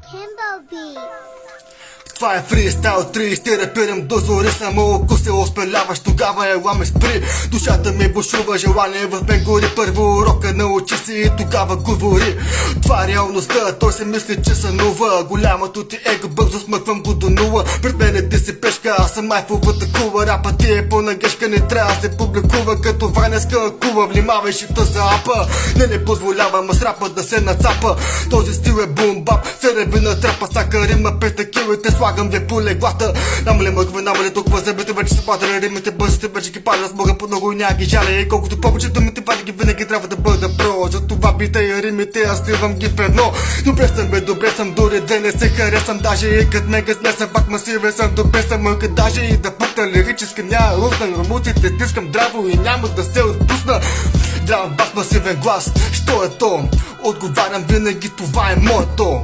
Kimbo Beat. Това е фристайл 30, рапирам до зори. Само ако се успеляваш, тогава ела ме спри. Душата ми бушува, желание в мен гори. Първо урока научи си и тогава говори. Това е реалността, той се мисли, че сънува. Голямото ти его бързо смъквам го до нула. Пред мене ти си пешка, аз съм майфовата кула. Рапът ти е по-нагешка, не трябва да се публикува. Като ванеска кула, внимавай шита за апа. Не позволявам с рапа да се нацапа. Този стил е бум-бап, се реви на трапа. Сака рима, петакилите, слагам ви по леглата. Намали мъкве, намали толкова зъбите, вече са падали римите, бързите вече ги падат. Смога по много и няма ги жаля. И колкото повече думите вади, винаги трябва да бъда про. Затова бита и римите, аз сливам ги в едно. Добре съм, дори да не се харесам. Даже и кът мега смесам, пак масивен съм. Добре съм, мъка даже и да пъта лирически няма лусна. Рамуците тискам драво и няма да се отпусна. Драм бас, масивен глас, що е то? Отговарям винаги, това е моето.